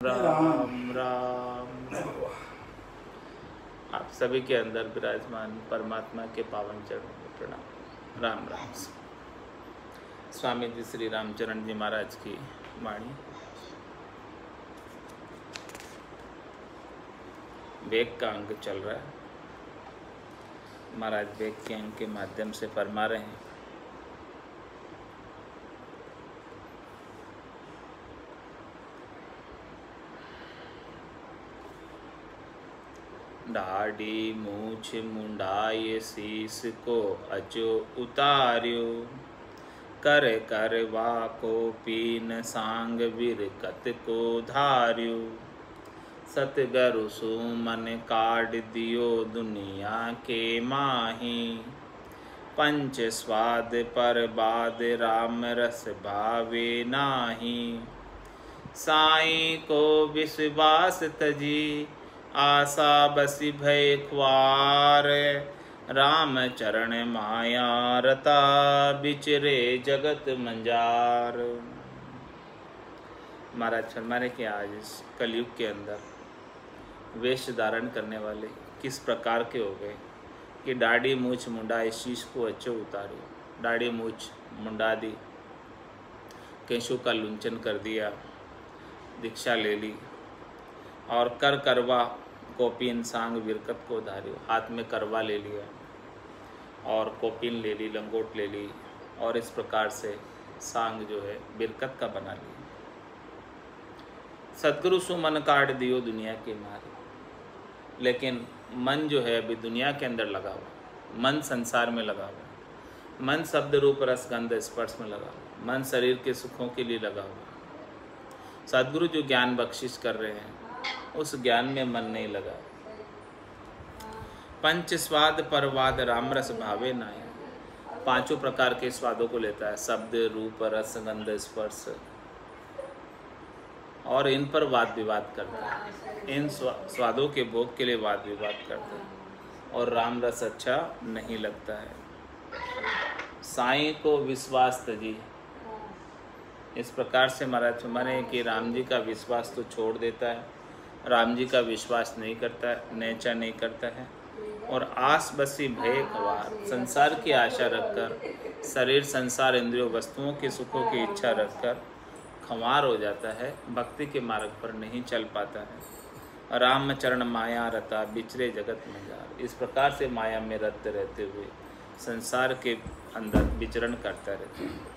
राम राम राम। आप सभी के अंदर विराजमान परमात्मा के पावन चरणों में प्रणाम। राम राम। स्वामी जी श्री रामचरण जी महाराज की वाणी। वेग का अंग चल रहा है। महाराज वेग के अंग के माध्यम से फरमा रहे हैं, दाढ़ी मूछ मुंडाए शीस को अचो उतार्यो, कर करवा को पीन सांग बिरकत को धार्यो, सतगरु सुमन काढ़ दियो दुनिया के माही, पंच स्वाद पर बाद राम रस भावे नाही, साईं को विश्वास तजी आशा बसी भय ख्वार, राम चरण माया रता बिचरे जगत मंजार। महाराज फरमाने के आज इस कलयुग के अंदर वेश धारण करने वाले किस प्रकार के हो गए कि दाढ़ी मूछ मुंडाए शीश को अच्छो उतारी। दाढ़ी मूछ मुंडा दी, केशों का लुंचन कर दिया, दीक्षा ले ली और कर करवा कोपिन सांग बिरकत को धारियो। हाथ में करवा ले लिया और कोपिन ले ली, लंगोट ले ली और इस प्रकार से सांग जो है बिरकत का बना लिया। सतगुरु सुमन काढ़ दियो दुनिया के मारे। लेकिन मन जो है अभी दुनिया के अंदर लगा हुआ, मन संसार में लगा हुआ, मन शब्द रूप रस गंध स्पर्श में लगा हुआ, मन शरीर के सुखों के लिए लगा हुआ। सतगुरु जो ज्ञान बख्शिश कर रहे हैं उस ज्ञान में मन नहीं लगा। पंच स्वाद परवाद राम रस भावे नाय। पांचों प्रकार के स्वादों को लेता है, शब्द रूप रस गंध स्पर्श, और इन पर वाद विवाद करता है। इन स्वादों के भोग के लिए वाद विवाद करता है और राम रस अच्छा नहीं लगता है। साईं को विश्वास तजी। इस प्रकार से महाराज माने कि राम जी का विश्वास तो छोड़ देता है, राम जी का विश्वास नहीं करता है, नेचा नहीं करता है और आस बसी भय ख्वार, संसार की आशा रखकर, शरीर संसार इंद्रियों वस्तुओं के सुखों की इच्छा रखकर खंवार हो जाता है, भक्ति के मार्ग पर नहीं चल पाता है। राम चरण माया रता बिचरे जगत में जार। इस प्रकार से माया में रत रहते हुए संसार के अंदर विचरण करता रहता है।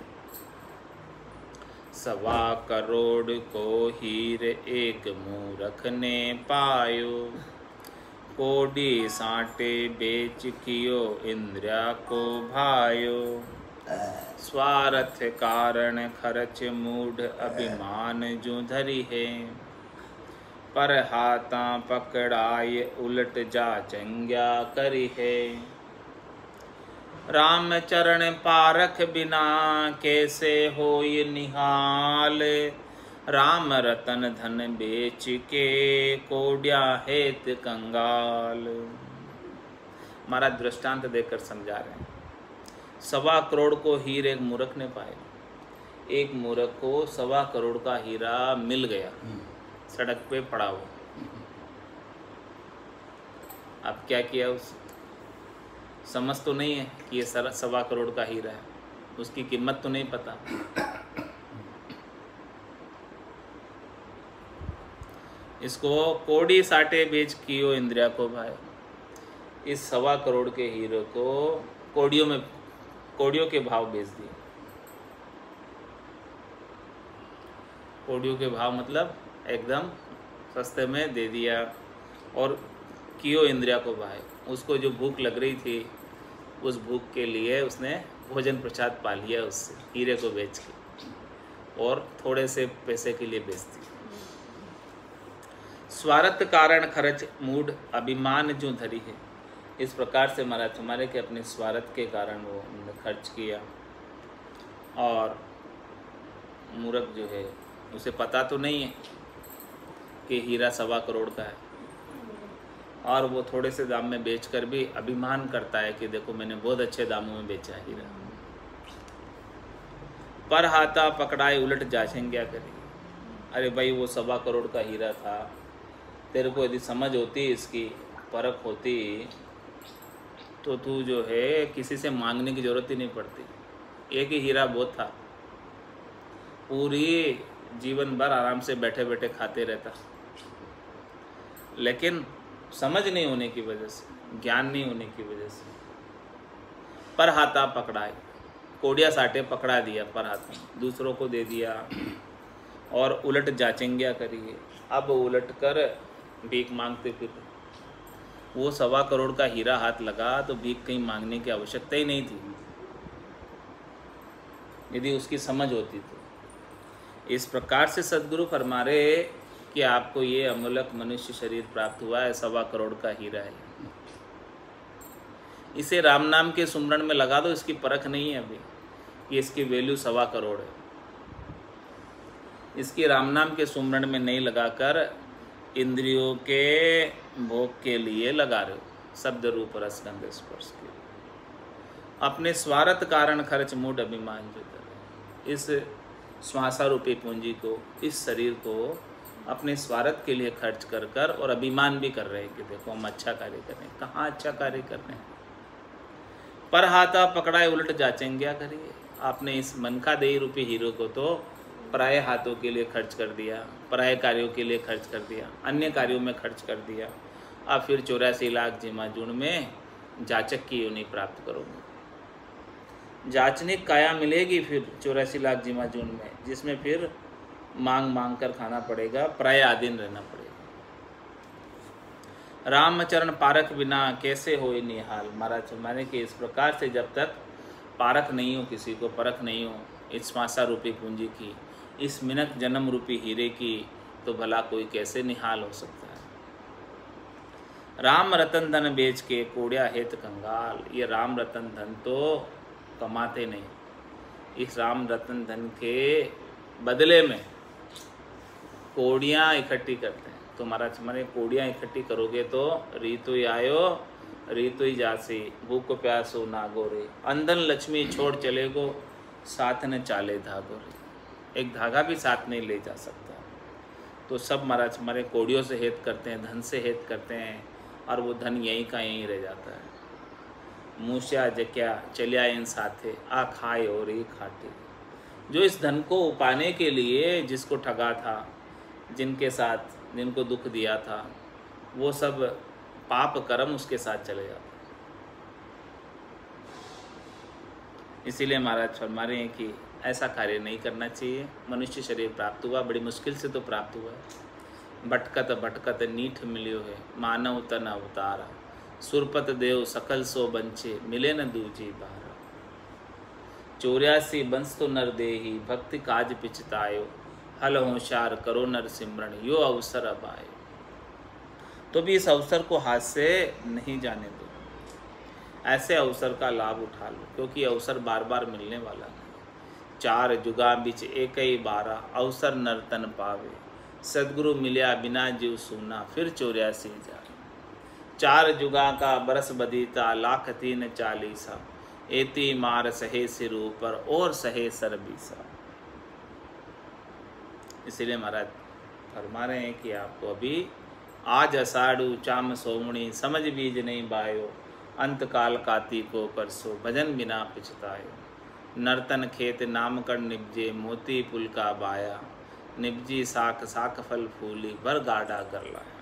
सवा करोड़ को हीर एक मूरख ने पायो, कोडी साटे बेच कियो इंद्रिया को भायो, स्वार्थ कारण खर्च मूढ़ अभिमान जो धरी है, पर हाथा पकड़ाए उलट जा चंग्या करी है, राम चरण पारख बिना कैसे होय निहाल, राम रतन धन बेच के कोड्या हेत कंगाल। महाराज दृष्टांत देकर समझा रहे हैं। 1.25 करोड़ को हीरे एक मूर्ख ने पाए। एक मूर्ख को 1.25 करोड़ का हीरा मिल गया, सड़क पे पड़ा हुआ। अब क्या किया उस समझ तो नहीं है कि ये 1.25 करोड़ का हीरा है, उसकी कीमत तो नहीं पता। इसको कोड़ी साटे बेच कियो इंद्रिया को भाई। इस 1.25 करोड़ के हीरे को कोड़ियों के भाव बेच दिए। कोड़ियों के भाव मतलब एकदम सस्ते में दे दिया। और कियो इंद्रिया को भाई, उसको जो भूख लग रही थी उस भूख के लिए उसने भोजन प्रसाद पा लिया उससे, हीरे को बेच के, और थोड़े से पैसे के लिए बेच दी। स्वार्थ कारण खर्च मूढ़ अभिमान जो धरी है। इस प्रकार से महाराज हमारे के अपने स्वार्थ के कारण वो उन्होंने खर्च किया। और मूर्ख जो है उसे पता तो नहीं है कि हीरा 1.25 करोड़ का है, और वो थोड़े से दाम में बेचकर भी अभिमान करता है कि देखो मैंने बहुत अच्छे दामों में बेचा है हीरा। पर हाथा पकड़ाए उलट जाचेंगे क्या करें। अरे भाई वो 1.25 करोड़ का हीरा था, तेरे को यदि समझ होती, इसकी परख होती, तो तू जो है किसी से मांगने की ज़रूरत ही नहीं पड़ती। एक ही हीरा बहुत था, पूरी जीवन भर आराम से बैठे बैठे खाते रहता। लेकिन समझ नहीं होने की वजह से, ज्ञान नहीं होने की वजह से पर हाथा पकड़ाए, कोड़िया साटे पकड़ा दिया पर हाथ में, दूसरों को दे दिया और उलट जाचेंगिया करिए। अब उलट कर भीख मांगते फिर। वो 1.25 करोड़ का हीरा हाथ लगा तो भीख कहीं मांगने की आवश्यकता ही नहीं थी, यदि उसकी समझ होती तो। इस प्रकार से सद्गुरु फरमा रहे कि आपको ये अमूलक मनुष्य शरीर प्राप्त हुआ है, 1.25 करोड़ का हीरा है। इसे राम नाम के सुमरण में लगा दो, इसकी परख नहीं है अभी कि इसकी वैल्यू 1.25 करोड़ है। इसकी राम नाम के सुमरण में नहीं लगाकर इंद्रियों के भोग के लिए लगा रहे हो, शब्द रूप रस गंध स्पर्श के। अपने स्वार्थ कारण खर्च मूढ़ अभिमान जो कर, इस श्वासा रूपी पूंजी को, इस शरीर को अपने स्वार्थ के लिए खर्च कर कर और अभिमान भी कर रहे हैं कि देखो हम अच्छा कार्य कर रहे हैं। कहाँ अच्छा कार्य कर रहे हैं? पर हाथा पकड़ाए उलट जाचेंगिया करिए। आपने इस मनका देही रूपी हीरो को तो पराये हाथों के लिए खर्च कर दिया, पराये कार्यों के लिए खर्च कर दिया, अन्य कार्यों में खर्च कर दिया। आप फिर 84 लाख जिमाजून में जाचक की योनि प्राप्त करोगे। जाचनिक काया मिलेगी फिर 84 लाख जिमाजून में, जिसमें फिर मांग मांग कर खाना पड़ेगा, पराये आधीन रहना पड़ेगा। रामचरण पारख बिना कैसे हो निहाल। महाराज माने कि इस प्रकार से जब तक पारख नहीं हो, किसी को परख नहीं हो इस श्वासा रूपी पूंजी की, इस मिनट जन्म रूपी हीरे की, तो भला कोई कैसे निहाल हो सकता है। राम रतन धन बेच के कोड़िया हेत कंगाल। ये राम रतन धन तो कमाते नहीं, इस राम रतन धन के बदले में कोड़ियाँ इकट्ठी करते हैं। तो महाराज माने कोड़ियाँ इकट्ठी करोगे तो रीतु ही आयो रीतु ही जासी, भूख प्यासो नागोरे, अंधन लक्ष्मी छोड़ चले गो, साथ न चाले धागो रे। एक धागा भी साथ नहीं ले जा सकता। तो सब महाराज हमारे कोड़ियों से हेत करते हैं, धन से हेत करते हैं, और वो धन यहीं का यहीं रह जाता है। मूस्या जक्या चलिया इन साथे, आ खाए और ही खाते। जो इस धन को पाने के लिए जिसको ठगा था, जिनके साथ जिनको दुख दिया था, वो सब पाप कर्म उसके साथ चले जाते। इसीलिए महाराज फरमा रहे हैं कि ऐसा कार्य नहीं करना चाहिए। मनुष्य शरीर प्राप्त हुआ, बड़ी मुश्किल से तो प्राप्त हुआ है। भटकत भटकत नीठ मिलियो है, मानव तन अवतारा, सुरपत देव सकल सो बंचे, मिले न दूजी बारा। 84 बंस तो नर देही, भक्ति काज पिछतायो, हल होशियार करो नर सिमरण, यो अवसर अब आए। तो भी इस अवसर को हाथ से नहीं जाने दो, ऐसे अवसर का लाभ उठा लो, क्योंकि अवसर बार बार मिलने वाला नहीं। 4 जुगा बिच एक ही बारा, अवसर नर तन पावे, सदगुरु मिलिया बिना जीव सुना, फिर 84 जा। 4 जुगा का बरस बदीता, लाख 3 40, एती मार सहे सिर ऊपर, और सहे सर बीसा। इसीलिए महाराज फरमा रहे हैं कि आपको अभी आज अषाढ़ू चाम सोमणी, समझ बीज नहीं बायो, अंतकाल काती को परसो, भजन बिना पिछतायो। नर्तन खेत नाम कर निपजे, मोती पुल का बाया, निपजी साख साख फल फूली, भर गाढ़ा कर लाया।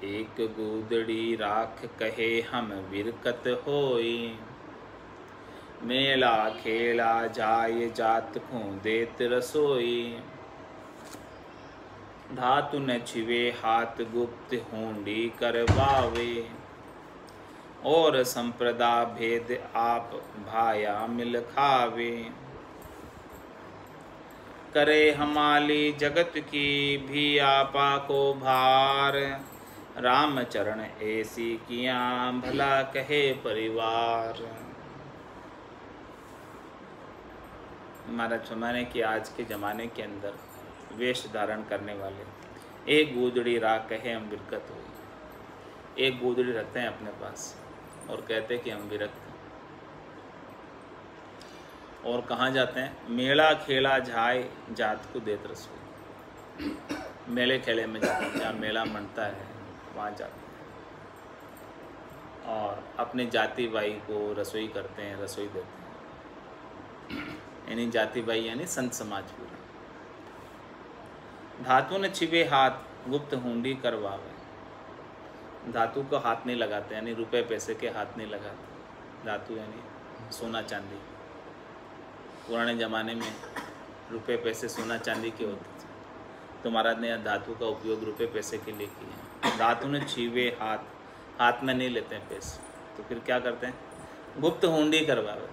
एक गूदड़ी राख कहे हम विरकत होई, मेला खेला जाय जात को देत रसोई, धातु न छिवे हाथ गुप्त होंडी करवावे, और संप्रदा भेद आप भाया मिल खावे। करे हमाली जगत की भी आपा को भार, रामचरण ऐसी किया भला कहे परिवार। महाराज फरमाने कि आज के ज़माने के अंदर वेश धारण करने वाले एक गूदड़ी राख कहे हम विरकत हुई, एक गूदड़ी रखते हैं अपने पास और कहते हैं कि हम विरक्त हैं। और कहाँ जाते हैं? मेला खेला झाय जात को देत रसोई। मेले खेले में जाते हैं, जहाँ मेला मनता है वहाँ जाते हैं और अपने जाति भाई को रसोई करते हैं, रसोई देते हैं। यानी जाति भाई यानी संत समाज पूरा। धातु ने छिपे हाथ गुप्त हुंडी करवावे। धातु को हाथ नहीं लगाते, यानी रुपए पैसे के हाथ नहीं लगाते। धातु यानी सोना चांदी। पुराने ज़माने में रुपए पैसे सोना चांदी के होते थे, तो महाराज ने धातु का उपयोग रुपए पैसे के लिए किया। धातु ने छिपे हाथ में नहीं लेते हैं पैसे, तो फिर क्या करते हैं? गुप्त हुंडी करवावे,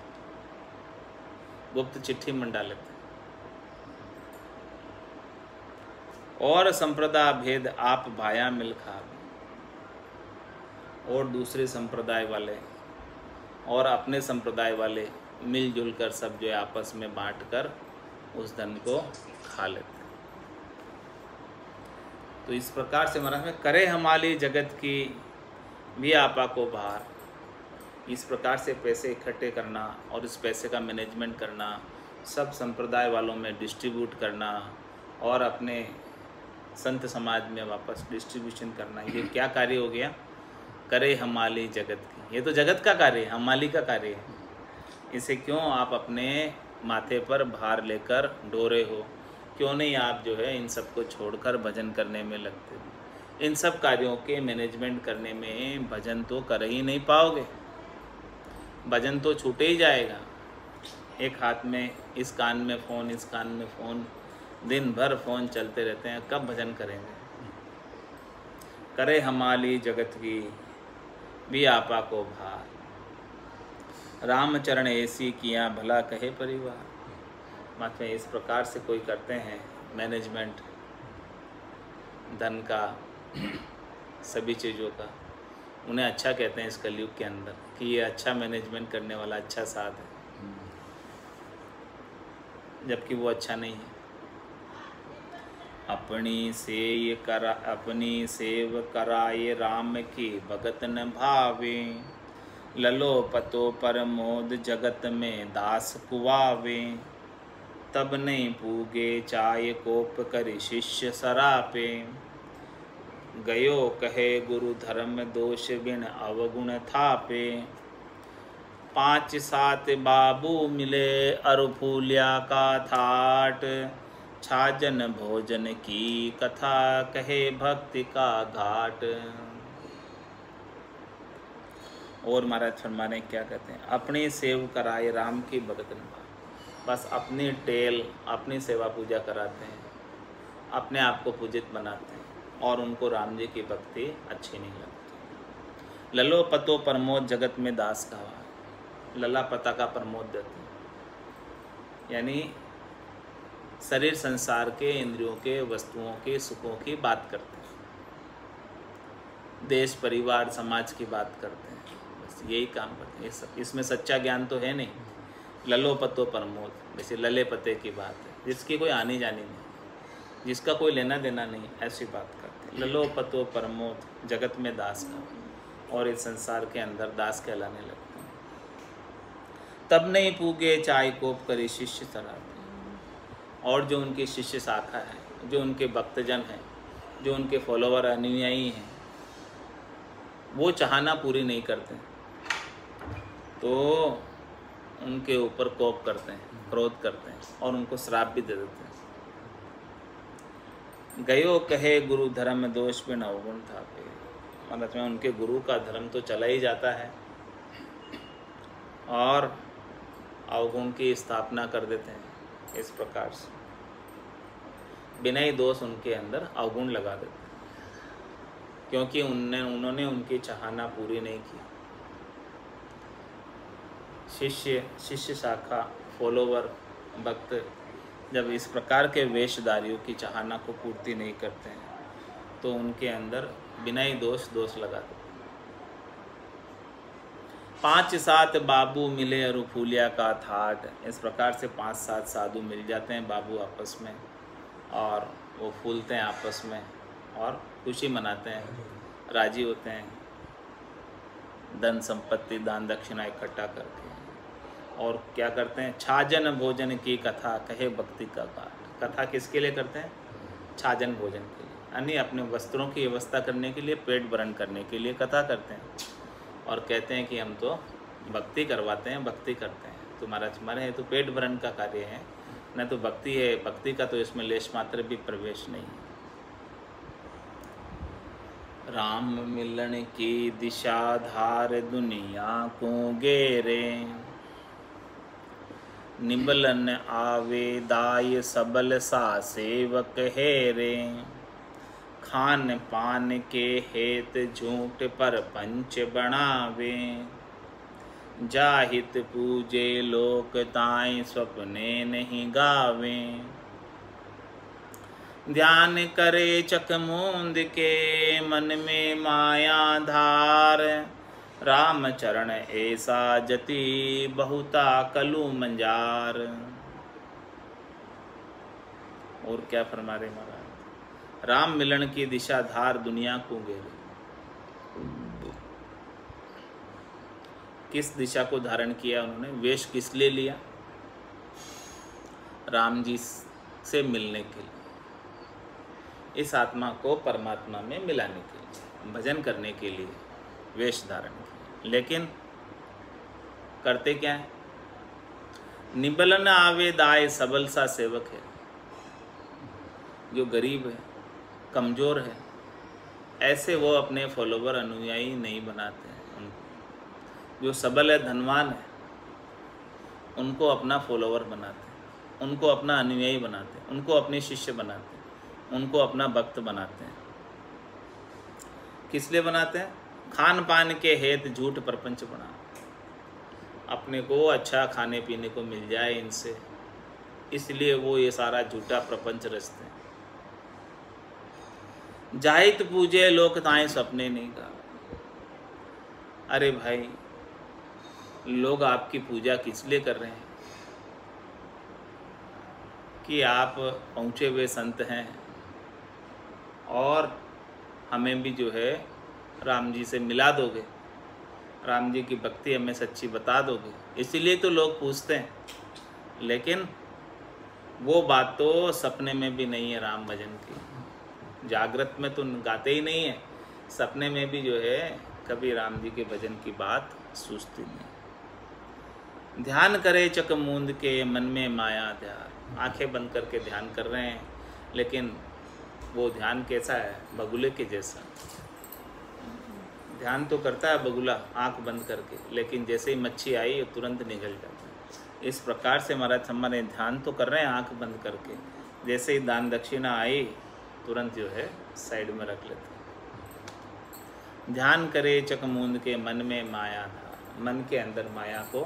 गुप्त चिट्ठी मंडा लेते हैं। और संप्रदाय भेद आप भाया मिल खावे। और दूसरे संप्रदाय वाले और अपने संप्रदाय वाले मिलजुल कर सब जो है आपस में बांट कर उस धन को खा लेते हैं। तो इस प्रकार से महाराज में करे हमारी जगत की भी आपा को भार। इस प्रकार से पैसे इकट्ठे करना और इस पैसे का मैनेजमेंट करना, सब संप्रदाय वालों में डिस्ट्रीब्यूट करना और अपने संत समाज में वापस डिस्ट्रीब्यूशन करना, ये क्या कार्य हो गया? करे हमारी जगत की। ये तो जगत का कार्य है, हमारी का कार्य है। इसे क्यों आप अपने माथे पर भार लेकर डोरे हो? क्यों नहीं आप जो है इन सब को छोड़कर भजन करने में लगते हो? इन सब कार्यों के मैनेजमेंट करने में भजन तो कर ही नहीं पाओगे, भजन तो छूटे ही जाएगा। एक हाथ में इस कान में फ़ोन, इस कान में फ़ोन, दिन भर फ़ोन चलते रहते हैं, कब भजन करेंगे? करे हमारी जगत की भी आपा को भार। रामचरण ऐसी किया भला कहे परिवार। मतलब इस प्रकार से कोई करते हैं मैनेजमेंट धन का, सभी चीज़ों का, उन्हें अच्छा कहते हैं इस कलयुग के अंदर कि ये अच्छा मैनेजमेंट करने वाला अच्छा साथ है, जबकि वो अच्छा नहीं है। अपनी सेव कराए राम की भगत न भावे। ललो पतो परमोद जगत में दास कुआवे। तब नहीं पूगे चाय कोप करि शिष्य सरापे। गयो कहे गुरु धर्म दोष बिन अवगुण थापे। 5-7 बाबू मिले अरुफूलिया का थाट। छाजन भोजन की कथा कहे भक्ति का घाट। और महाराज फरमाने क्या कहते हैं? अपनी सेव कराए राम की भगत न भावे। बस अपनी टेल, अपनी सेवा पूजा कराते हैं, अपने आप को पूजित बनाते हैं और उनको राम जी की भक्ति अच्छी नहीं लगती। ललो पतो प्रमोद जगत में दास का। लला पता का प्रमोद देते हैं, यानी शरीर संसार के, इंद्रियों के, वस्तुओं के, सुखों की बात करते हैं, देश परिवार समाज की बात करते हैं, बस यही काम करते हैं। इसमें सच्चा ज्ञान तो है नहीं। ललो पतो प्रमोद, जैसे लले पते की बात है, जिसकी कोई आनी जानी नहीं, जिसका कोई लेना देना नहीं, ऐसी बात करते हैं। ललो पतो प्रमोद जगत में दास का, और इस संसार के अंदर दास कहलाने लगते हैं। तब नहीं पूगे चाय कोप करी शिष्य सरापे। और जो उनकी शिष्य शाखा है, जो उनके भक्तजन हैं, जो उनके फॉलोवर अनुयायी हैं, वो चाहना पूरी नहीं करते तो उनके ऊपर कोप करते हैं, क्रोध करते हैं और उनको श्राप भी दे देते हैं। गयो कहे गुरु धर्म दोष बिन अवगुण थापे। मतलब में उनके गुरु का धर्म तो चला ही जाता है और अवगुण की स्थापना कर देते हैं। इस प्रकार से बिना ही दोष उनके अंदर अवगुण लगा देते हैं, क्योंकि उन्होंने उनकी चाहना पूरी नहीं की। शिष्य शाखा, फॉलोवर, भक्त जब इस प्रकार के वेशधारियों की चाहना को पूर्ति नहीं करते हैं तो उनके अंदर बिना ही दोष लगा देते हैं। 5-7 बाबू मिले अरुफूलिया का थाट। इस प्रकार से 5-7 साधु मिल जाते हैं बाबू आपस में, और वो फूलते हैं आपस में और खुशी मनाते हैं, राजी होते हैं, धन संपत्ति दान दक्षिणा इकट्ठा करके। और क्या करते हैं, छाजन भोजन की कथा कहे भक्ति का पाठ। कथा किसके लिए करते हैं, छाजन भोजन के लिए, यानी अपने वस्त्रों की व्यवस्था करने के लिए, पेट भरण करने के लिए कथा करते हैं। और कहते हैं कि हम तो भक्ति करवाते हैं, भक्ति करते हैं। तुम्हारा हमारे तो पेट भरण का कार्य है, न तो भक्ति है। भक्ति का तो इसमें लेश मात्र भी प्रवेश नहीं है। राम मिलन की दिशा धार दुनिया को गेरे, निबलन आवे दाय सबल सा सेवक हेरे। खान पान के हेत झूठ पर पंच बनावे, जाहित पूजे लोक ताई स्वप्ने नहीं गावे। ध्यान करे चकमूंद के मन में माया धार, राम चरण ऐसा जति बहुता कलु मंजार। और क्या फरमा रहे महाराज, राम मिलन की दिशा धार दुनिया को घेरे। किस दिशा को धारण किया उन्होंने, वेश किस लिए लिया, राम जी से मिलने के लिए, इस आत्मा को परमात्मा में मिलाने के लिए, भजन करने के लिए वेश धारण किया। लेकिन करते क्या है, निबलन आवे दाय सबल सा सेवक है। जो गरीब है, कमज़ोर है, ऐसे वो अपने फॉलोवर अनुयायी नहीं बनाते हैं उनको। जो सबल है, धनवान है, उनको अपना फॉलोवर बनाते हैं, उनको अपना अनुयायी बनाते हैं, उनको अपने शिष्य बनाते हैं, उनको अपना भक्त बनाते हैं। किस लिए बनाते हैं, खान पान के हेत झूठ प्रपंच बना, अपने को अच्छा खाने पीने को मिल जाए इनसे, इसलिए वो ये सारा झूठा प्रपंच रचते हैं। जाहित पूजे लोक ताएं सपने नहीं का। अरे भाई, लोग आपकी पूजा किस लिए कर रहे हैं, कि आप पहुँचे हुए संत हैं और हमें भी जो है राम जी से मिला दोगे, राम जी की भक्ति हमें सच्ची बता दोगे, इसीलिए तो लोग पूछते हैं। लेकिन वो बात तो सपने में भी नहीं है राम भजन की। जागृत में तो गाते ही नहीं है, सपने में भी जो है कभी राम जी के भजन की बात सूझती नहीं। ध्यान करे चकमूंद के मन में माया ध्यान, आंखें बंद करके ध्यान कर रहे हैं, लेकिन वो ध्यान कैसा है, बगुले के जैसा। ध्यान तो करता है बगुला आंख बंद करके, लेकिन जैसे ही मच्छी आई वो तुरंत निकल जाता है। इस प्रकार से महाराज हमारे ध्यान तो कर रहे हैं आंख बंद करके, जैसे ही दान दक्षिणा आई तुरंत जो है साइड में रख लेते हैं। ध्यान करे चकमूंद के मन में माया धार, मन के अंदर माया को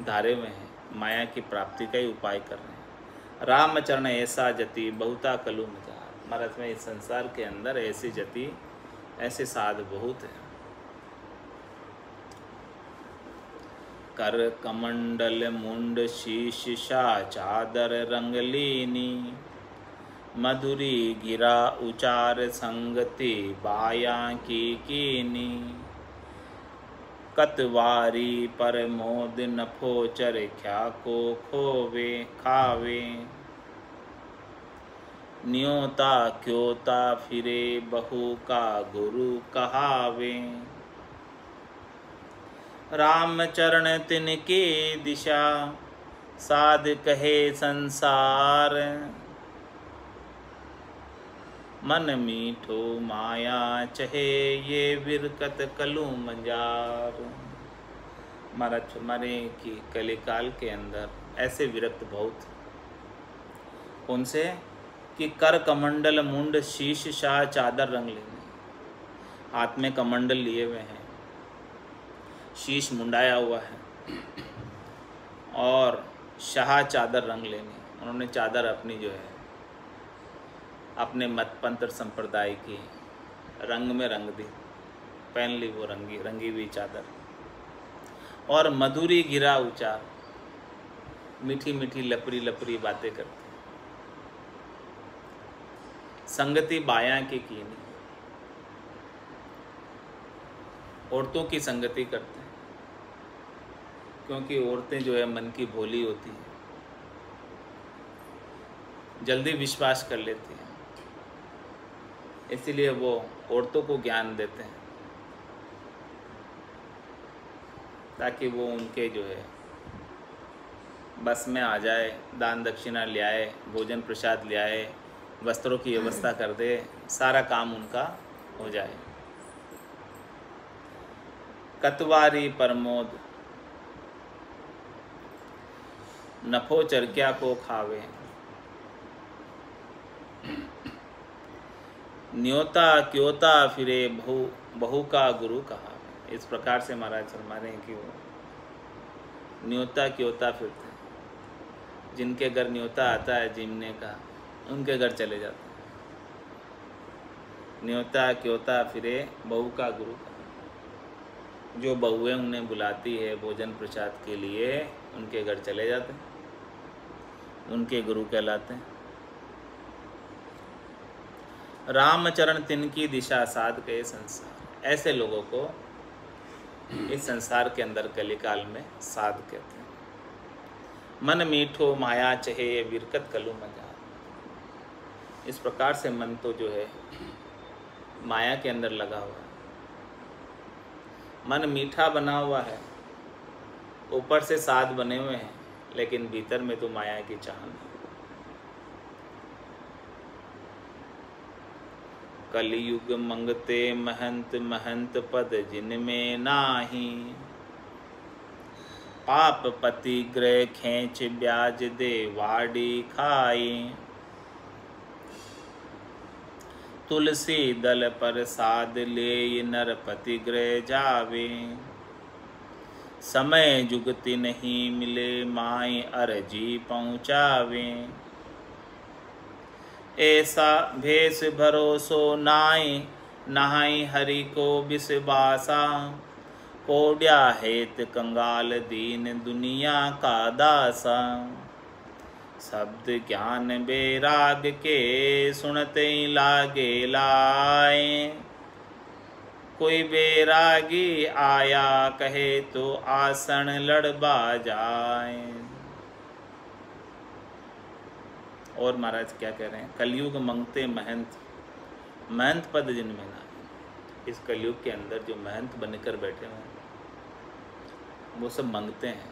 धारे हुए हैं, माया की प्राप्ति का ही उपाय कर रहे हैं। रामचरण ऐसा जति बहुता कलु मजार, महाराज में इस संसार के अंदर ऐसी जति, ऐसे साध बहुत है। कर कमंडल मुंड शीश शा चादर रंगलीनी, मधुरी गिरा उचार संगति बाया की कीनी। कतवारी पर मोद नफोचर ख्या को खोवे खावे, न्योता क्योता फिरे बहु का गुरु कहावे। राम चरण तिनके दिशा साध कहे संसार, मन मीठो माया चहे ये विरकत कलू मंजार। महाराज हमारे की कलिकाल के अंदर ऐसे विरक्त बहुत, कौन से, कि कर कमंडल मुंड शीश शाह चादर रंग लेने, हाथ में कमंडल लिए हुए हैं, शीश मुंडाया हुआ है, और शाह चादर रंग लेने, उन्होंने चादर अपनी जो है अपने मत पंथ संप्रदाय की रंग में रंग दी, पहन ली वो रंगी हुई चादर। और मधुरी गिरा उचार, मीठी मीठी लपरी लपरी बातें करते, संगति बाया की कीनी, औरतों की संगति करते हैं, क्योंकि औरतें जो है मन की भोली होती हैं, जल्दी विश्वास कर लेती हैं, इसीलिए वो औरतों को ज्ञान देते हैं ताकि वो उनके जो है बस में आ जाए, दान दक्षिणा ले आए, भोजन प्रसाद ले आए, वस्त्रों की व्यवस्था कर दे, सारा काम उनका हो जाए। कतवारी प्रमोद नफो चरक्या को खावे, न्योता क्योता फिरे बहू का गुरु कहा। इस प्रकार से महाराज फरमा रहे हैं कि वो न्योता क्योता फिरते हैं, जिनके घर न्योता आता है जिमने का, उनके घर चले जाते हैं। न्योता क्योता फिरे बहू का गुरु कहा। जो बहुएं उन्हें बुलाती है भोजन प्रसाद के लिए, उनके घर चले जाते हैं, उनके गुरु कहलाते हैं। रामचरण तिनकी दिशा साध के संसार, ऐसे लोगों को इस संसार के अंदर कलिकाल में साध कहते हैं। मन मीठो माया चहे विरकत कलु मजा। इस प्रकार से मन तो जो है माया के अंदर लगा हुआ है, मन मीठा बना हुआ है, ऊपर से साध बने हुए हैं, लेकिन भीतर में तो माया की चाहत है। कलयुग मंगते महंत महंत पद जिनमें नाही, पाप पति ग्रह खेच ब्याज दे वाडी खाई, तुलसी दल पर साध ले नरपति ग्रह जावे, समय जुगति नहीं मिले माई अरजी पहुँचावे, ऐसा भेष भरोसो नाई नहाई हरि को विश्वासा, कोड्या हेत कंगाल दीन दुनिया का दासा, शब्द ज्ञान बेराग के सुनते लागे लाए, कोई बेरागी आया कहे तो आसन लड़बा जाए। और महाराज क्या कह रहे हैं, कलयुग मंगते महंत, महंत पद जिनमें ना। इस कलयुग के अंदर जो महंत बनकर बैठे हुए हैं वो सब मांगते हैं,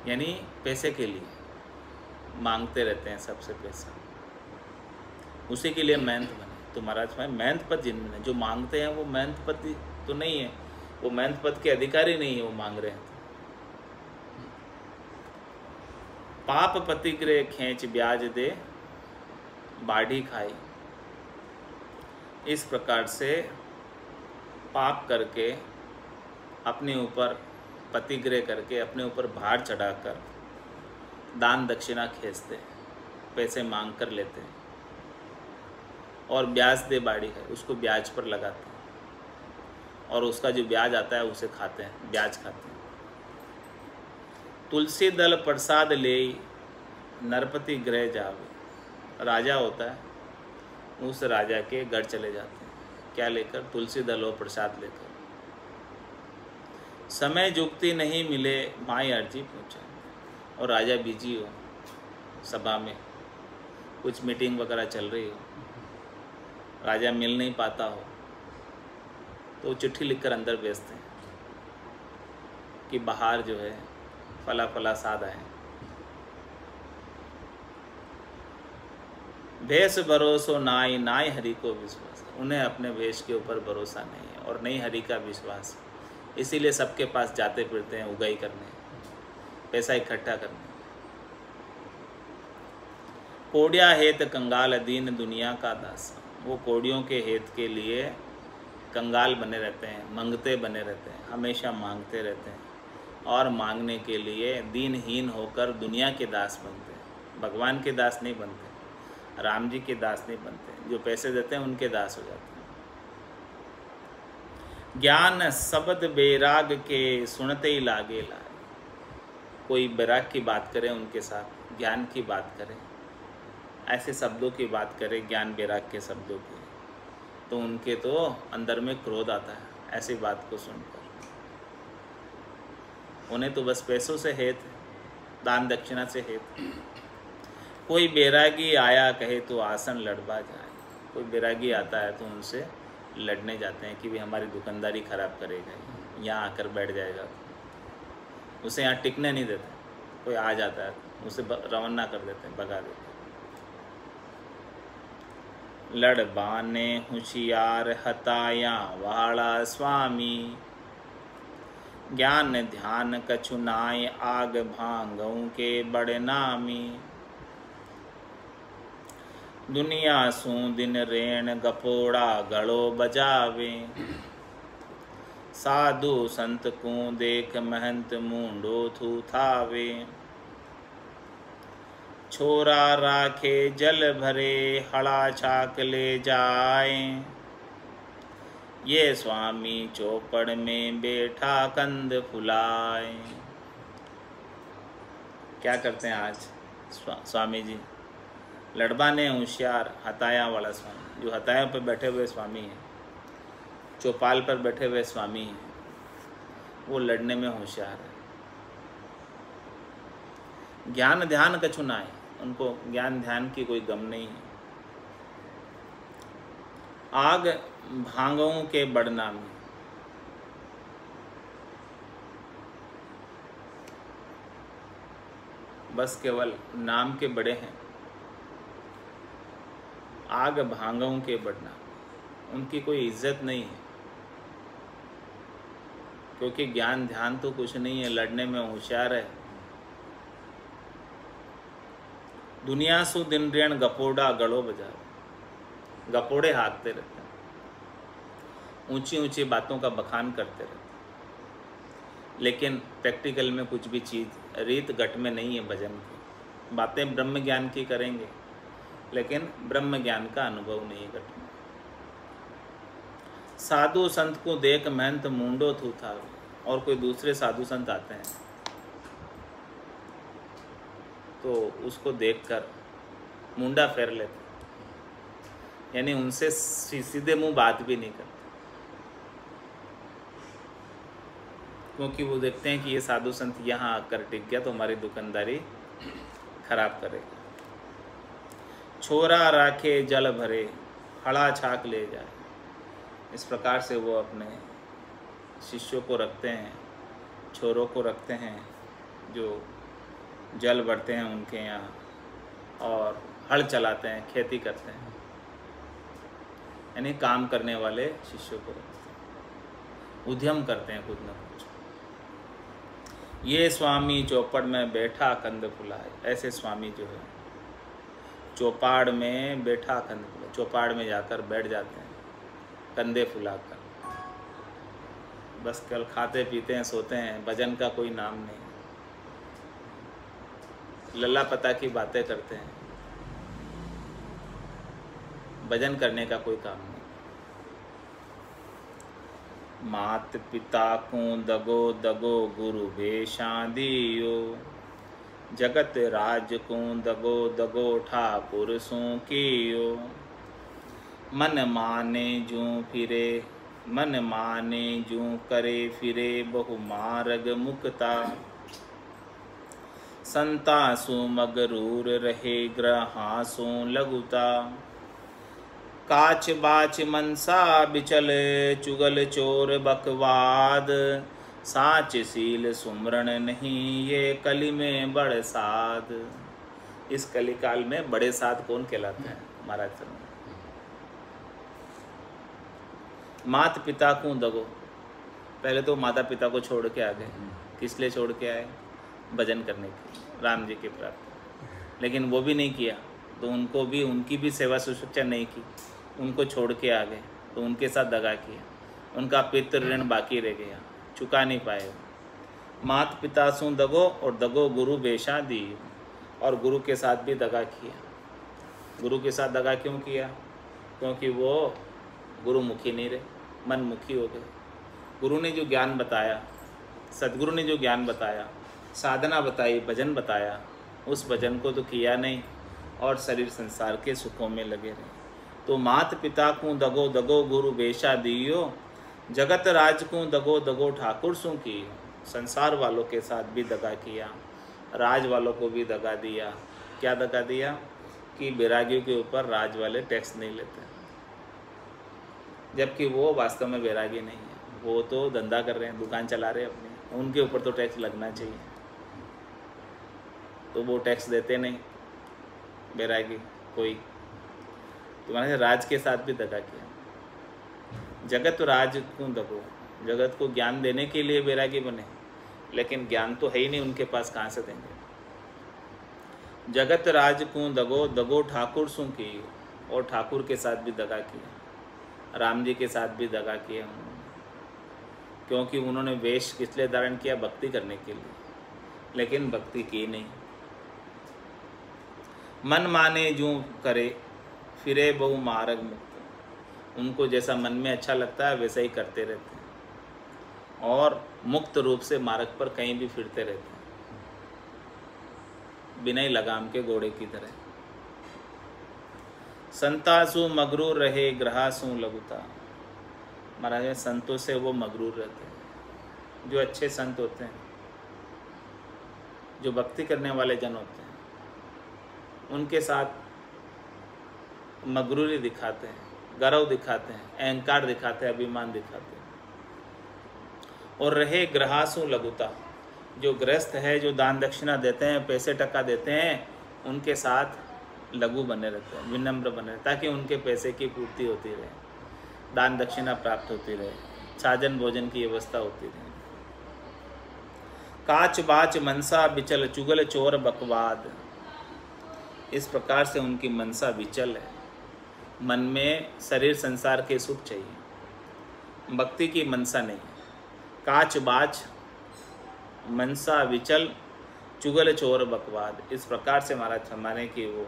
यानी पैसे के लिए मांगते रहते हैं सबसे पैसा, उसी के लिए महंत बने। तो महाराज भाई महंत पद जिनमें, जो मांगते हैं वो महंत पद तो नहीं है, वो महंत पद के अधिकारी नहीं है, वो मांग रहे हैं। पाप प्रतिग्रह खेच ब्याज दे बाढ़ी खाई। इस प्रकार से पाप करके अपने ऊपर प्रतिग्रह करके अपने ऊपर भार चढ़ाकर दान दक्षिणा खींचते, पैसे मांग कर लेते हैं और ब्याज दे बाढ़ी है उसको ब्याज पर लगाते हैं और उसका जो ब्याज आता है उसे खाते हैं, ब्याज खाते हैं। तुलसी दल प्रसाद ले नरपति गृह जावे। राजा होता है, उस राजा के घर चले जाते हैं, क्या लेकर? तुलसी दल और प्रसाद लेकर। समय जुगती नहीं मिले माई अर्जी पूछा, और राजा बिजी हो, सभा में कुछ मीटिंग वगैरह चल रही हो, राजा मिल नहीं पाता हो, तो चिट्ठी लिखकर अंदर भेजते हैं कि बाहर जो है फला फला साध आए। भेष भरोसो नाई, नाई हरि को विश्वास। उन्हें अपने भेष के ऊपर भरोसा नहीं है और नहीं हरि का विश्वास, इसीलिए सबके पास जाते फिरते हैं उगाई करने, पैसा इकट्ठा करने। कोड़िया हेत कंगाल दीन दुनिया का दास। वो कोड़ियों के हेत के लिए कंगाल बने रहते हैं, मंगते बने रहते हैं, हमेशा मांगते रहते हैं और मांगने के लिए दीनहीन होकर दुनिया के दास बनते हैं। भगवान के दास नहीं बनते, राम जी के दास नहीं बनते, जो पैसे देते हैं उनके दास हो जाते हैं। ज्ञान शब्द बैराग के सुनते ही लागे लाए। कोई बैराग की बात करे उनके साथ, ज्ञान की बात करे, ऐसे शब्दों की बात करे, ज्ञान बैराग के शब्दों की, तो उनके तो अंदर में क्रोध आता है, ऐसी बात को सुनकर। उन्हें तो बस पैसों से हेत, दान दक्षिणा से हेत। कोई बैरागी आया कहे तो आसन लड़वा जाए। कोई बैरागी आता है तो उनसे लड़ने जाते हैं कि भी हमारी दुकानदारी खराब करेगा, यहाँ आकर बैठ जाएगा, उसे यहाँ टिकने नहीं देते। कोई आ जाता है उसे रवाना कर देते हैं, भगा देते हैं। लड़बाने होशियार हताया वाड़ा स्वामी, ज्ञान ध्यान कछुनाय आग भांगों के बड़े नामी। दुनिया सू दिन रेण गपोड़ा गड़ो बजावे, साधु संत को देख महंत मुंडो थूथावे। छोरा राखे जल भरे हड़ा छाक ले जाए, ये स्वामी चौपड़ में बैठा कंद फुलाए। क्या करते हैं आज स्वामी जी? लड़बाने होशियार हताया वाला स्वामी, जो हताया पर बैठे हुए स्वामी हैं, चौपाल पर बैठे हुए स्वामी हैं, वो लड़ने में होशियार है। ज्ञान ध्यान कछु ना है, उनको ज्ञान ध्यान की कोई गम नहीं है। आग भांगों के बढ़ना में, बस केवल नाम के बड़े हैं। आग भांगों के बढ़ना, उनकी कोई इज्जत नहीं है, क्योंकि ज्ञान ध्यान तो कुछ नहीं है, लड़ने में होशियार है। दुनिया सु दिन रेण गपोड़ा गड़ो बजा, गपोड़े हाँकते रहते हैं, ऊंची ऊंची बातों का बखान करते रहते हैं, लेकिन प्रैक्टिकल में कुछ भी चीज़ रीत गट में नहीं है। भजन की बातें ब्रह्म ज्ञान की करेंगे, लेकिन ब्रह्म ज्ञान का अनुभव नहीं है गट में। साधु संत को देख महंत मुंडो थूथा, और कोई दूसरे साधु संत आते हैं तो उसको देखकर मुंडा फेर लेते, यानी उनसे सीधे मुंह बात भी नहीं करते, क्योंकि वो देखते हैं कि ये साधु संत यहाँ आकर टिक गया तो हमारी दुकानदारी खराब करेगा। छोरा राखे जल भरे हड़ा छाक ले जाए, इस प्रकार से वो अपने शिष्यों को रखते हैं, छोरों को रखते हैं जो जल भरते हैं उनके यहाँ, और हल चलाते हैं, खेती करते हैं, यानी काम करने वाले शिष्यों को रखते हैं, उद्यम करते हैं कुछ न कुछ। ये स्वामी चौपड़ में बैठा कंद फुलाए, ऐसे स्वामी जो है चौपाड़ में बैठा कंद फुलाए, चौपाड़ में जाकर बैठ जाते हैं कंधे फुलाकर, बस कल खाते पीते हैं सोते हैं, भजन का कोई नाम नहीं, लल्ला पता की बातें करते हैं, भजन करने का कोई काम नहीं। मात पिता को दगो दगो गुरु भेषा दियो, जगत राज को दगो दगो ठाकुर सो कियो। मन माने जू फिरे मन माने जू करे फिरे बहु मार्ग मुक्ता। संता सु मगरूर रहे ग्रहा सो लघुता। काच बाच मनसा बिचल चुगल चोर बकवाद। साच सील सुमरण नहीं ये कली में बड़े साध। इस कली काल में बड़े साध कौन कहलाते हैं? महाराज चरण। मात पिता को दगो, पहले तो माता पिता को छोड़ के आ गए। किस लिए छोड़ के आए? भजन करने के, राम जी के प्राप्त। लेकिन वो भी नहीं किया तो उनको भी, उनकी भी सेवा शुश्रूषा नहीं की, उनको छोड़ के आ गए तो उनके साथ दगा किया, उनका पितृ ऋण बाकी रह गया, चुका नहीं पाए। मात पिता सु दगो और दगो गुरु बेशा दी, और गुरु के साथ भी दगा किया। गुरु के साथ दगा क्यों किया? क्योंकि वो गुरुमुखी नहीं रहे, मनमुखी हो गए। गुरु ने जो ज्ञान बताया, सदगुरु ने जो ज्ञान बताया, साधना बताई, भजन बताया, उस भजन को तो किया नहीं और शरीर संसार के सुखों में लगे रहे। तो मात पिता को दगो दगो गुरु बेशा दियो, जगत राज को दगो दगो ठाकुर सू की, संसार वालों के साथ भी दगा किया, राज वालों को भी दगा दिया। क्या दगा दिया? कि बैरागियों के ऊपर राज वाले टैक्स नहीं लेते, जबकि वो वास्तव में बैरागी नहीं है, वो तो धंधा कर रहे हैं, दुकान चला रहे हैं अपनी, उनके ऊपर तो टैक्स लगना चाहिए, तो वो टैक्स देते नहीं बैरागी कोई। तुम्हारे राज के साथ भी दगा किया। जगत राज को दगो, जगत को ज्ञान देने के लिए बैरागी बने, लेकिन ज्ञान तो है ही नहीं उनके पास, कहाँ से देंगे। जगत राज को दगो दगो ठाकुर सू की, और ठाकुर के साथ भी दगा किया, राम जी के साथ भी दगा किया उन्होंने, क्योंकि उन्होंने वेश किस लिए धारण किया? भक्ति करने के लिए, लेकिन भक्ति की नहीं। मन माने जूं करे फिरे बहु मार्ग मुक्त, उनको जैसा मन में अच्छा लगता है वैसा ही करते रहते हैं, और मुक्त रूप से मार्ग पर कहीं भी फिरते रहते हैं, बिना ही लगाम के घोड़े की तरह। संतासु मगरूर रहे ग्रहासु लघुता, महाराज संतों से वो मगरूर रहते हैं। जो अच्छे संत होते हैं, जो भक्ति करने वाले जन होते हैं, उनके साथ मगरूरी दिखाते हैं, गर्व दिखाते हैं, अहंकार दिखाते हैं, अभिमान दिखाते हैं। और रहे ग्रहासु लघुता, जो गृहस्थ है, जो दान दक्षिणा देते हैं, पैसे टका देते हैं, उनके साथ लघु बने रहते हैं, विनम्र बने रहते हैं, ताकि उनके पैसे की पूर्ति होती रहे, दान दक्षिणा प्राप्त होती रहे, साजन भोजन की व्यवस्था होती रहे। काच बाच मनसा बिचल चुगल चोर बकवाद, इस प्रकार से उनकी मनसा विचल है। मन में शरीर संसार के सुख चाहिए, भक्ति की मनसा नहीं। काच बाच मनसा विचल चुगल चोर बकवाद, इस प्रकार से महाराज हमारे कि वो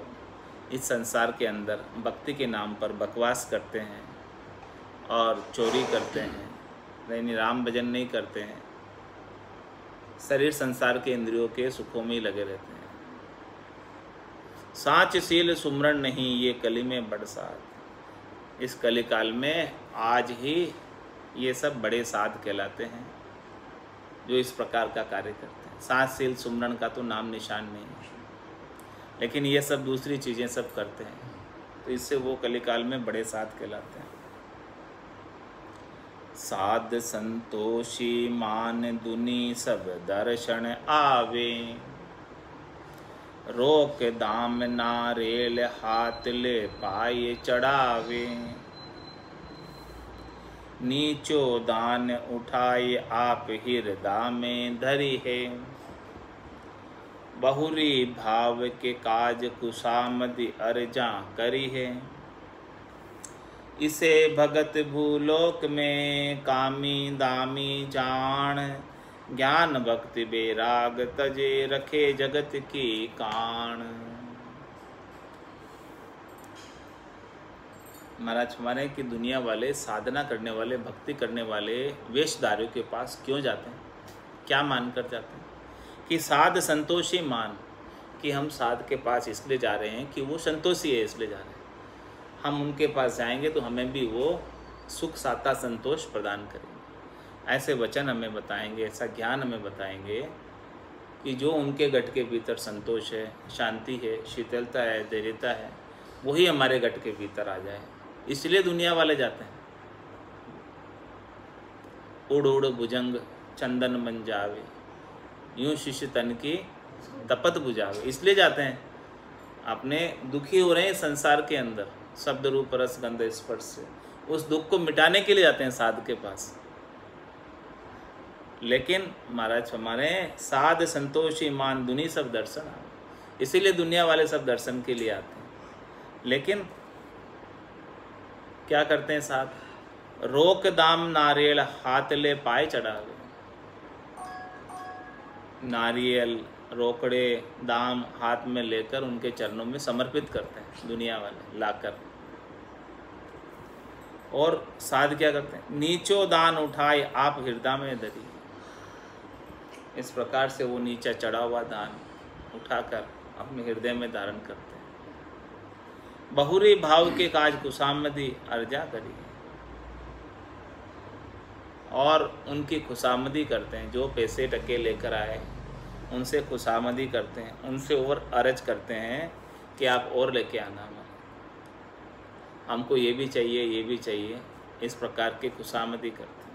इस संसार के अंदर भक्ति के नाम पर बकवास करते हैं और चोरी करते हैं, यानी राम भजन नहीं करते हैं, शरीर संसार के इंद्रियों के सुखों में ही लगे रहते हैं। साच शील सुमरण नहीं ये कली में बड़ साध, इस कली काल में आज ही ये सब बड़े साध कहलाते हैं, जो इस प्रकार का कार्य करते हैं। साच शील सुमरण का तो नाम निशान नहीं है, लेकिन ये सब दूसरी चीज़ें सब करते हैं, तो इससे वो कली काल में बड़े साध कहलाते हैं। साध संतोषी मान दुनी सब दर्शन आवे, रोक दाम नारेल हाथ ले पाए चढ़ावे, नीचो दान उठाए आप हृदय में धरी है, बहुरी भाव के काज कुशामदि अर्जा करी है, इसे भगत भूलोक में कामी दामी जान, ज्ञान भक्ति बेराग तजे रखे जगत की कान। महाराज हमारे कि दुनिया वाले साधना करने वाले, भक्ति करने वाले वेशधारियों के पास क्यों जाते हैं? क्या मान कर जाते हैं? कि साध संतोषी मान, कि हम साध के पास इसलिए जा रहे हैं कि वो संतोषी है, इसलिए जा रहे हैं। हम उनके पास जाएंगे तो हमें भी वो सुख साता संतोष प्रदान करेंगे। ऐसे वचन हमें बताएंगे, ऐसा ज्ञान हमें बताएंगे कि जो उनके गट के भीतर संतोष है, शांति है, शीतलता है, धैर्यता है, वही हमारे गट के भीतर आ जाए। इसलिए दुनिया वाले जाते हैं। उड़ उड़ भुजंग चंदन मन जावे, यूं शिष्य तन की तपत बुझावे, इसलिए जाते हैं। अपने दुखी हो रहे हैं संसार के अंदर, शब्द रूप रस गंध स्पर्श से, उस दुख को मिटाने के लिए जाते हैं साध के पास। लेकिन महाराज हमारे साध संतोषी मान दुनी सब दर्शन, इसीलिए दुनिया वाले सब दर्शन के लिए आते हैं। लेकिन क्या करते हैं साध? रोक दाम नारियल हाथ ले पाए चढ़ावे, नारियल रोकड़े दाम हाथ में लेकर उनके चरणों में समर्पित करते हैं दुनिया वाले लाकर। और साध क्या करते हैं? नीचो दान उठाए आप हृदय में धरी, इस प्रकार से वो नीचा चढ़ा हुआ दान उठाकर अपने हृदय में धारण करते हैं। बहुरी भाव के काज कुशामदि अर्जा करी, और उनकी खुशामदी करते हैं। जो पैसे टके लेकर आए उनसे खुशामदी करते हैं, उनसे और अर्ज करते हैं कि आप और लेके आना, हमको ये भी चाहिए, ये भी चाहिए। इस प्रकार की खुशामदी करते हैं।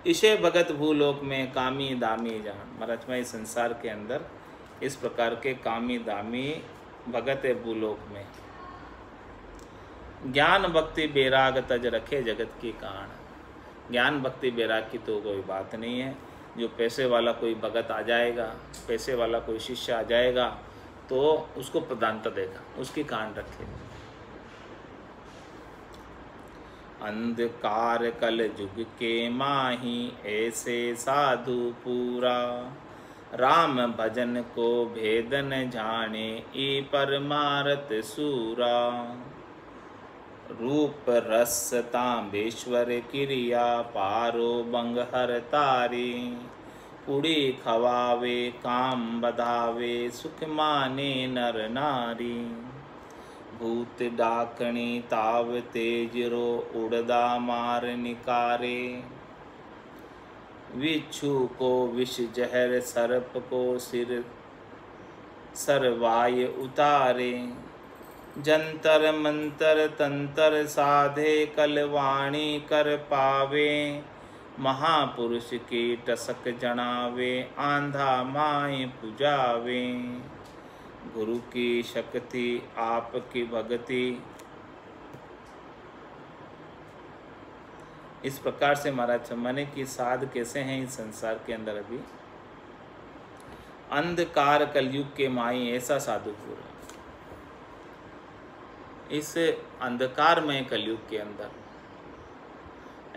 इसे भगत भूलोक में कामी दामी जान। महाराज में इस संसार के अंदर इस प्रकार के कामी दामी भगत है भूलोक में। ज्ञान भक्ति बैराग तज रखे जगत की कान। ज्ञान भक्ति बैराग की तो कोई बात नहीं है। जो पैसे वाला कोई भगत आ जाएगा, पैसे वाला कोई शिष्य आ जाएगा तो उसको प्रधानता देगा, उसकी कान रखेगा। अंधकार कल युग के माही ऐसे साधु पूरा। राम भजन को भेदन जाने ई परमारथ सूरा। रूप रस तांबेश्वर क्रिया पारो बंग हर तारी। पुड़ी खवावे काम बधावे सुख माने नर नारी। भूत डाकणी ताव तेजरो उड़दा मार निकारे। विच्छू को विष जहर सर्प को सिर सरवाय उतारे। जंतर मंतर तंतर साधे कलवाणी कर पावे। महापुरुष की टसक जनावे आंधा माए पुजावे। गुरु की शक्ति आपकी भक्ति। इस प्रकार से महाराज माने कि साध कैसे हैं इस संसार के अंदर। अभी अंधकार कलयुग के माई ऐसा साधु पूरा। इस अंधकारमय कलयुग के अंदर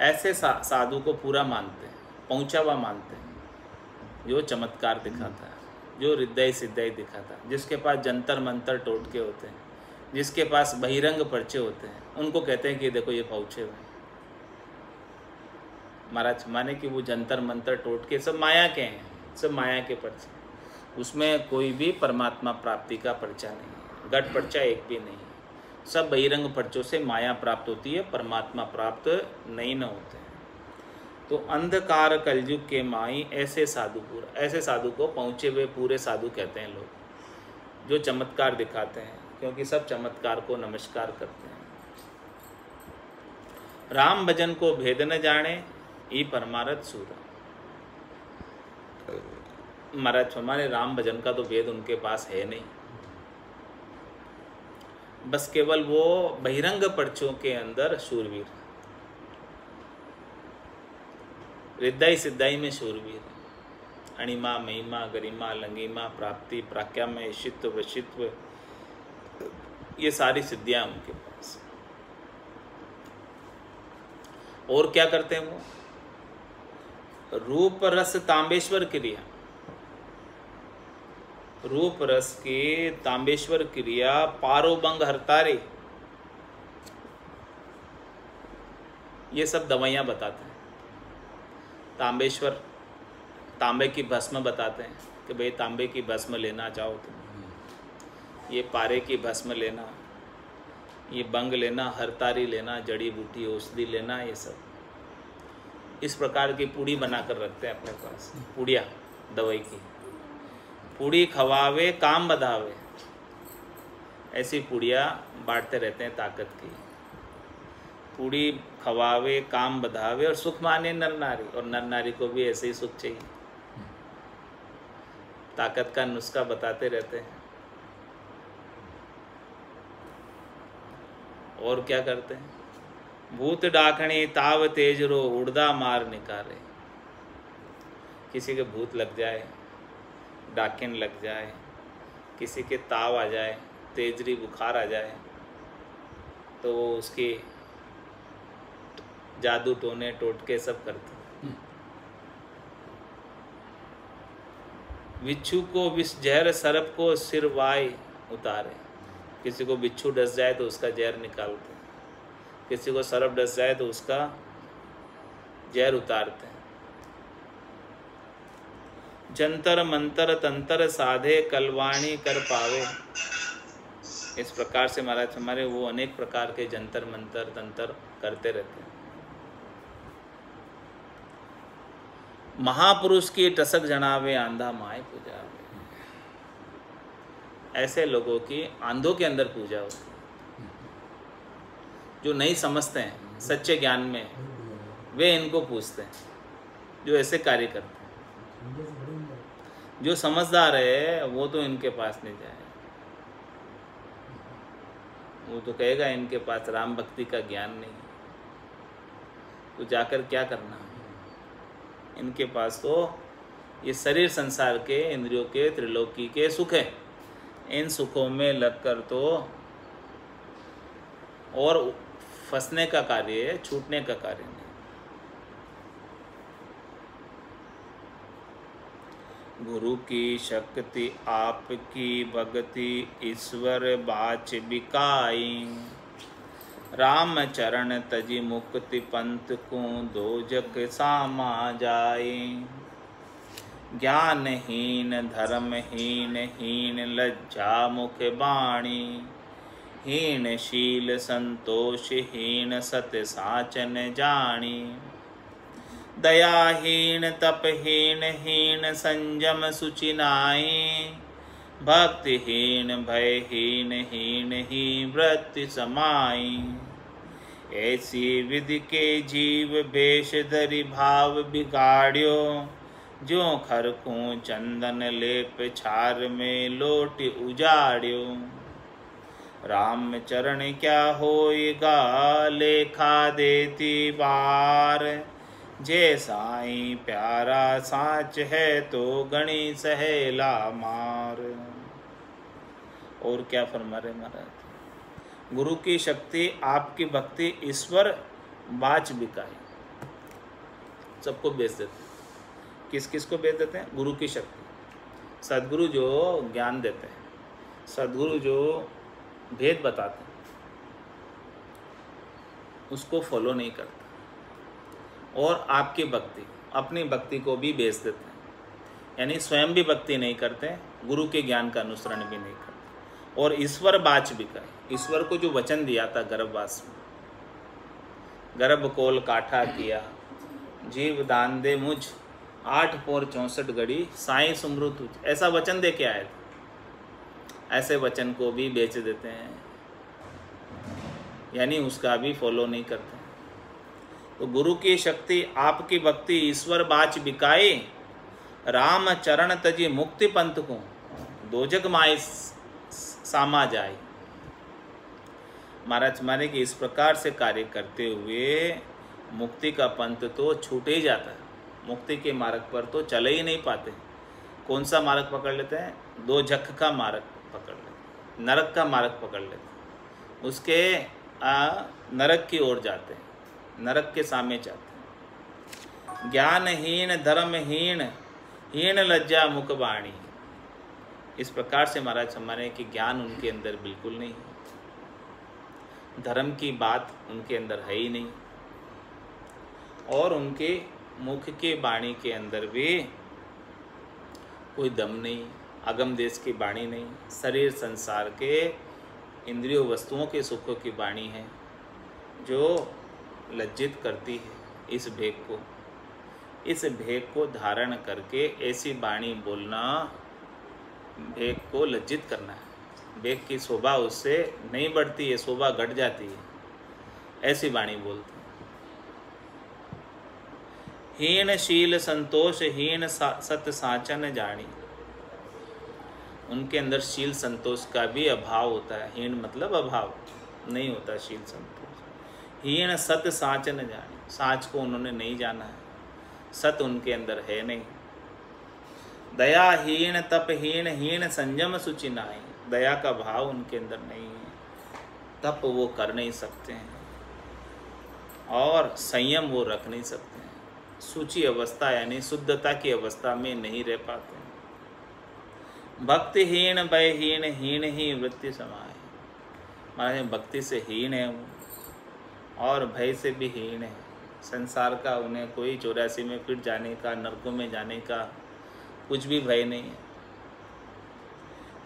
ऐसे साधु को पूरा मानते हैं, पहुंचा हुआ मानते हैं, जो चमत्कार दिखाता है, जो हृदय सिद्धय दिखाता है, जिसके पास जंतर मंतर टोटके होते हैं, जिसके पास बहिरंग पर्चे होते हैं, उनको कहते हैं कि देखो ये पहुँचे हुए हैं। महाराज माने कि वो जंतर मंतर टोटके सब माया के हैं, सब माया के पर्चे, उसमें कोई भी परमात्मा प्राप्ति का पर्चा नहीं है, गढ़ पर्चा एक भी नहीं है। सब बहिरंग पर्चों से माया प्राप्त होती है, परमात्मा प्राप्त नहीं न होते हैं। तो अंधकार कलयुग के माई ऐसे साधु पूरा, ऐसे साधु को पहुँचे हुए पूरे साधु कहते हैं लोग, जो चमत्कार दिखाते हैं, क्योंकि सब चमत्कार को नमस्कार करते हैं। राम भजन को भेद न जाने ई परमारथ सूरा। महाराज हमारे राम भजन का तो भेद उनके पास है नहीं, बस केवल वो बहिरंग पर्चों के अंदर शूरवीर, हृदय सिद्धाई में शूरवीर, अणिमा महिमा गरिमा लंगिमा प्राप्ति प्राक्यामय शित्व वशित्व, ये सारी सिद्धियां उनके पास। और क्या करते हैं वो? रूप रस तांबेश्वर क्रिया, रूप रस की तांबेश्वर क्रिया पारोबंग हरतारे, ये सब दवाइयाँ बताते हैं। तांबेश्वर, तांबे की भस्म बताते हैं कि भाई तांबे की भस्म लेना चाहो तुम, ये पारे की भस्म लेना, ये बंग लेना, हरतारी लेना, जड़ी बूटी औषधि लेना, ये सब इस प्रकार की पूड़ी बनाकर रखते हैं अपने पास, पूड़िया दवाई की। पूड़ी खवावे काम बधावे, ऐसी पूड़िया बांटते रहते हैं ताकत की। पूड़ी खवावे काम बधावे और सुख माने नर नारी, और नर नारी को भी ऐसे ही सुख चाहिए, ताकत का नुस्खा बताते रहते हैं। और क्या करते हैं? भूत डाकणी ताव तेजरो उड़दा मार निकारे। किसी के भूत लग जाए, डाकिन लग जाए, किसी के ताव आ जाए, तेजरी बुखार आ जाए, तो वो उसकी जादू टोने टोटके सब करते हैं। बिच्छू को विष जहर सर्प को सिर वाय उतारे। किसी को बिच्छू डस जाए तो उसका जहर निकालते हैं, किसी को सर्प डस जाए तो उसका जहर उतारते हैं। जंतर मंतर तंत्र साधे कलवाणी कर पावे। इस प्रकार से महाराज हमारे वो अनेक प्रकार के जंतर मंतर तंत्र करते रहते हैं। महापुरुष की टसक जनावे आंधा माए पूजा। ऐसे लोगों की आंधों के अंदर पूजा होती है, जो नहीं समझते हैं सच्चे ज्ञान में, वे इनको पूछते हैं, जो ऐसे कार्य करते हैं। जो समझदार है वो तो इनके पास नहीं जाए, वो तो कहेगा इनके पास राम भक्ति का ज्ञान नहीं, तो जाकर क्या करना है। इनके पास तो ये शरीर संसार के, इंद्रियों के, त्रिलोकी के सुख है, इन सुखों में लगकर तो और फंसने का कार्य है, छूटने का कार्य नहीं। गुरु की शक्ति आपकी भक्ति, ईश्वर बाच बिकाई। राम चरण तजी मुक्ति, पंथ को दोजक सामा जाए। ज्ञानहीन धर्महीन, हीन लज्जा मुख बाणी। हीन शील संतोष, हीन सत साचन जानी। दयाहीन तपहीन, हीन संयम सुचि नाई। भक्तिहीन भयहीन, हीन ही वृत्ति समाई। ऐसी विधि के जीव, भेष धरि भाव बिगाड़्यो। जो खरखूं चंदन लेप, छार में लोट उजाड़्यो। राम चरण क्या होएगा, लेखा देती बार। जे साईं प्यारा साच है, तो गणी सहेला मार। और क्या फरमा रहे महाराज, गुरु की शक्ति आपकी भक्ति, ईश्वर बाच बिकाई। सबको बेच देते हैं। किस किस को बेच देते हैं? गुरु की शक्ति। सद्गुरु जो ज्ञान देते हैं, सद्गुरु जो भेद बताते हैं, उसको फॉलो नहीं करते। और आपकी भक्ति, अपनी भक्ति को भी बेच देते हैं, यानी स्वयं भी भक्ति नहीं करते, गुरु के ज्ञान का अनुसरण भी नहीं करते। और ईश्वर बाच बिकाई, ईश्वर को जो वचन दिया था गर्भवास में, गर्भ कोल काठा किया, जीव दान दे मुझ, 8 पोर 64 घड़ी, साईं सुमरु तुझ, ऐसा वचन दे के आए थे। ऐसे वचन को भी बेच देते हैं, यानी उसका भी फॉलो नहीं करते। तो गुरु की शक्ति आपकी भक्ति, ईश्वर बाच बिकाए। राम चरण तजी मुक्ति, पंथ को दोजक माए सामा जाए। महाराज माने कि इस प्रकार से कार्य करते हुए मुक्ति का पंथ तो छूट ही जाता है, मुक्ति के मार्ग पर तो चले ही नहीं पाते। कौन सा मार्ग पकड़ लेते हैं? दो झक का मार्ग पकड़ लेते हैं, नरक का मार्ग पकड़ लेते हैं, उसके नरक की ओर जाते हैं, नरक के सामने जाते हैं। ज्ञानहीन धर्महीन, हीन लज्जा मुख बाणी। इस प्रकार से महाराज हमारे कि ज्ञान उनके अंदर बिल्कुल नहीं है, धर्म की बात उनके अंदर है ही नहीं, और उनके मुख के वाणी के अंदर भी कोई दम नहीं, अगम देश की वाणी नहीं, शरीर संसार के इंद्रियों वस्तुओं के सुखों की वाणी है, जो लज्जित करती है इस भेग को। इस भेग को धारण करके ऐसी वाणी बोलना, भेग को लज्जित करना है। भेग की शोभा उससे नहीं बढ़ती है, शोभा घट जाती है, ऐसी वाणी बोलते हैं। हीन शील संतोष, हीन सत साचन जानी। उनके अंदर शील संतोष का भी अभाव होता है। हीन मतलब अभाव, नहीं होता शील संतोष। हीन सत साचन जानी, साच को उन्होंने नहीं जाना है, सत उनके अंदर है नहीं। दयाहीन तपहीन, हीन संयम सुचि नाई। दया का भाव उनके अंदर नहीं है, तप वो कर नहीं सकते हैं, और संयम वो रख नहीं सकते हैं। सूची अवस्था यानी शुद्धता की अवस्था में नहीं रह पाते। भक्तिहीन भयहीन, हीन ही वृत्ति समाए। महाराज भक्ति से हीन है वो, और भय से भी हीन है। संसार का उन्हें कोई 84 में फिर जाने का, नरकों में जाने का कुछ भी भय नहीं है।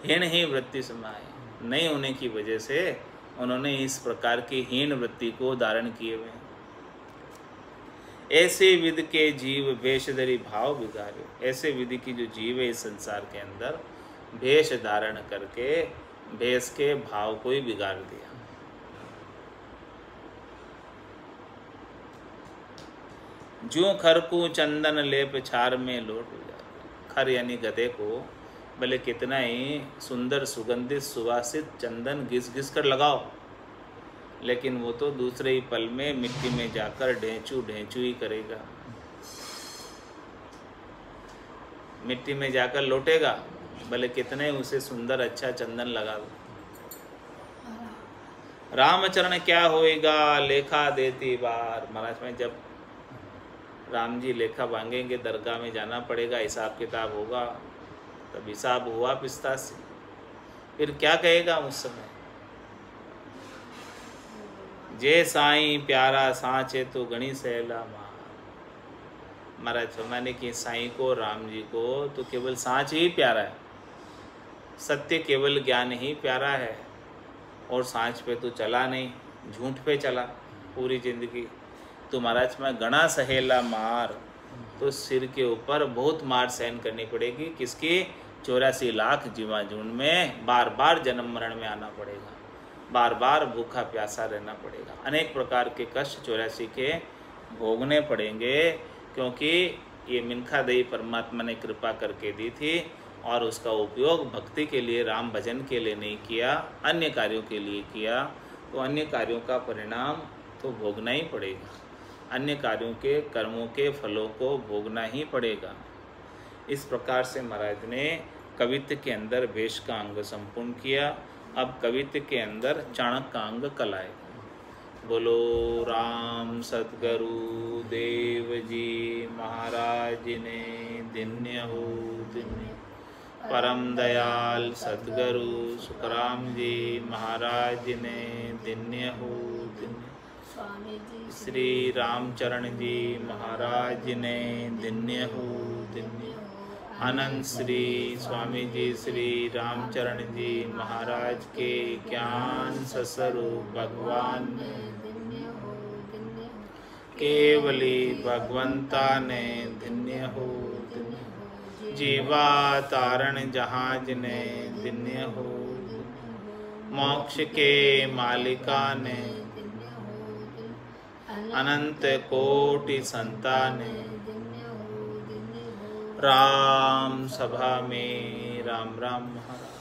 हीन ही वृत्ति समाए, नहीं होने की वजह से उन्होंने इस प्रकार की हीन वृत्ति को धारण किए हुए हैं। ऐसे विध के जीव वेशधरी भाव बिगाड़े। ऐसे विधि की जो जीव है इस संसार के अंदर वेश धारण करके वेश के भाव को ही बिगाड़ दिया। जो खर को चंदन लेप छार में लोट जाता। खर यानी गधे को भले कितना ही सुंदर सुगंधित सुवासित चंदन घिस घिस कर लगाओ, लेकिन वो तो दूसरे ही पल में मिट्टी में जाकर ढेंचू ढेंचू ही करेगा, मिट्टी में जाकर लौटेगा, भले कितने उसे सुंदर अच्छा चंदन लगा दो। रामचरण क्या होएगा लेखा देती बार। महाराज में जब राम जी लेखा मांगेंगे, दरगाह में जाना पड़ेगा, हिसाब किताब होगा, तब हिसाब हुआ पिस्ता से, फिर क्या कहेगा उस समय, जे साईं प्यारा सांचे तो गणी सहला मार। महाराज फरमाने की साईं को, राम जी को तो केवल सांच ही प्यारा है, सत्य केवल ज्ञान ही प्यारा है, और सांच पे तो चला नहीं, झूठ पे चला पूरी जिंदगी। तो महाराज में गणा सहेला मार, तो सिर के ऊपर बहुत मार सहन करनी पड़ेगी। किसकी? 84 लाख जीवा झुंड में बार बार जन्म मरण में आना पड़ेगा, बार बार भूखा प्यासा रहना पड़ेगा, अनेक प्रकार के कष्ट 84 के भोगने पड़ेंगे, क्योंकि ये मिनखा देई परमात्मा ने कृपा करके दी थी, और उसका उपयोग भक्ति के लिए, राम भजन के लिए नहीं किया, अन्य कार्यों के लिए किया, तो अन्य कार्यों का परिणाम तो भोगना ही पड़ेगा, अन्य कार्यों के कर्मों के फलों को भोगना ही पड़ेगा। इस प्रकार से महाराज ने कवित्व के अंदर वेश का अंग संपूर्ण किया। अब कवित्व के अंदर चाणक्य का अंग कल आएगा। बोलो राम सतगुरु देव जी महाराज ने धन्य हो धन्य। परम दयाल सतगुरु सुखराम जी महाराज ने धन्य हो धन्य। श्री रामचरण जी महाराज ने धन्य हो धन्य। अनंत श्री स्वामी जी श्री रामचरण जी महाराज के ज्ञान स्वरूप भगवान केवली भगवंता ने धन्य हो धन्य। जीवा तारण जहाज ने धन्य हो, मोक्ष के मालिका ने, अनंत कोटि संतान, राम सभा में राम राम महाराज।